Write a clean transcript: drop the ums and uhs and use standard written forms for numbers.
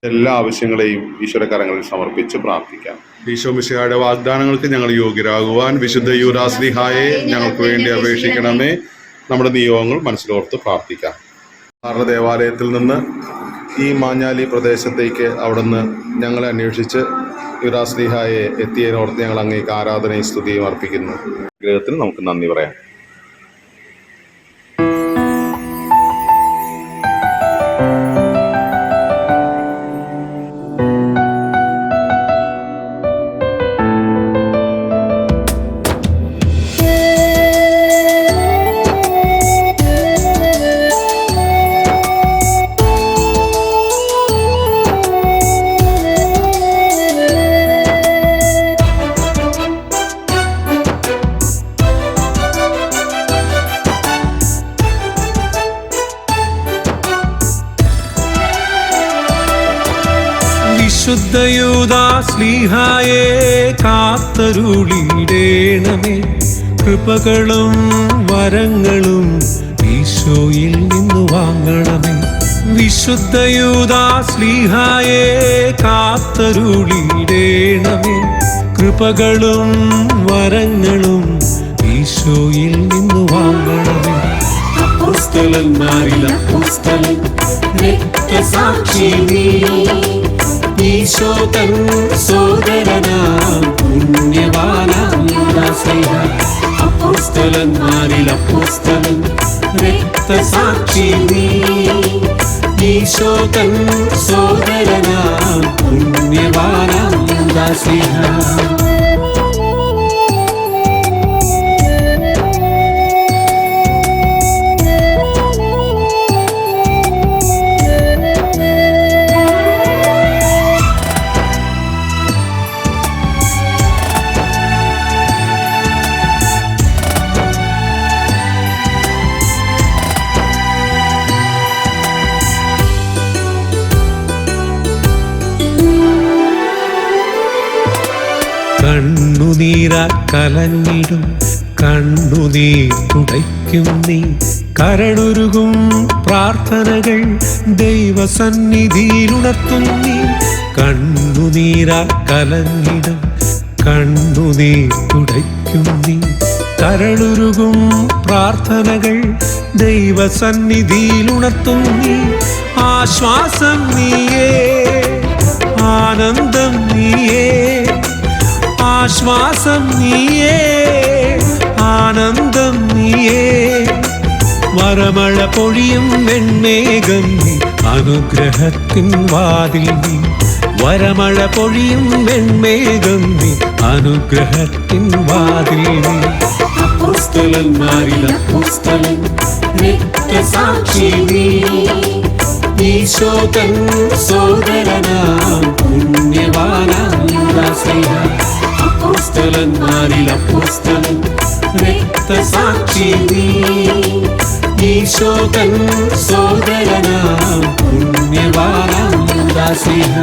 എല്ലാ ആവശ്യങ്ങളെയും ഈശ്വരകരങ്ങളിൽ സമർപ്പിച്ച് പ്രാർത്ഥിക്കാം. ഈശോ മിശിഹായുടെ വാഗ്ദാനങ്ങൾക്ക് ഞങ്ങൾ യോഗ്യരാകുവാൻ വിശുദ്ധ യൂദാസ്ലീഹായെ ഞങ്ങൾക്ക് വേണ്ടി അപേക്ഷിക്കണമേ. നമ്മുടെ നിയോഗങ്ങൾ മനസ്സിലോർത്ത് പ്രാർത്ഥിക്കാം. ദേവാലയത്തിൽ നിന്ന് ഈ മാഞ്ഞാലി പ്രദേശത്തേക്ക് അവിടുന്ന് ഞങ്ങളെ അന്വേഷിച്ച് യൂദാസ്ലീഹായെ എത്തിയതിനോർത്ത് ഞങ്ങൾ അങ്ങേക്ക് ആരാധനയും സ്തുതിയും അർപ്പിക്കുന്നു. ഗ്രഹത്തിന് നമുക്ക് നന്ദി പറയാം. വിശുദ്ധ യൂദാസ്ലീഹായെ കാത്തരുളിയിടേണമേ. കൃപകളും വരങ്ങളും ഈശോയിൽ നിന്നു വാങ്ങണമേ. വിശുദ്ധ യൂദാസ്ലീഹായെ കാത്തരുളിയിടേണമേ. കൃപകളും വരങ്ങളും ഈശോയിൽ നിന്നു വാങ്ങണമേ. അപ്പോസ്തലന്മാരിൽ അപ്പോസ്തലൻ, രക്തസാക്ഷി നീ, ഈശോ തൻ സോദരനാം പുണ്യവാനാം യൂദാസ്ലീഹ. അപ്പോസ്തലന്മാരിൽ അപ്പോസ്തലൻ, രക്തസാക്ഷി നീ, ഈശോ തൻ സോദരനാം പുണ്യവാനാം യൂദാസ്ലീഹ. കണ്ണുനീരാ കലങ്ങിടും കണ്ണുനീർ തുടയ്ക്കും നീ. കരളുരുകും പ്രാർത്ഥനകൾ ദൈവസന്നിധിയിലുണർത്തും നീ. കണ്ണുനീരാ കലങ്ങിടും കണ്ണുനീർ തുടയ്ക്കും നീ. കരളുരുകും പ്രാർത്ഥനകൾ ദൈവസന്നിധിയിലുണർത്തും നീ. ആശ്വാസം നീയേ, ആനന്ദം നീയേ, ആശ്വാസം നീയേ, ആനന്ദം നീയേ. വരമഴ പൊഴിയും വെൺമേഘം നീ, അനുഗ്രഹത്തിൻ വാതിൽ നീ. വരമഴ പൊഴിയും വെൺമേഘം നീ, അനുഗ്രഹത്തിൻ വാതിൽ നീ. അപ്പോസ്തലന്മാരിൽ അപ്പോസ്തലൻ, രക്തസാക്ഷി നീ, ഈശോ തൻ സോദരനാം പുണ്യവാനാം യൂദാസ്ലീഹ. അപ്പോസ്തലന്മാരിൽ അപ്പോസ്തലൻ, രക്തസാക്ഷി നീ, ഈശോ തൻ സോദരനാം പുണ്യവാനാം യൂദാസ്ലീഹ.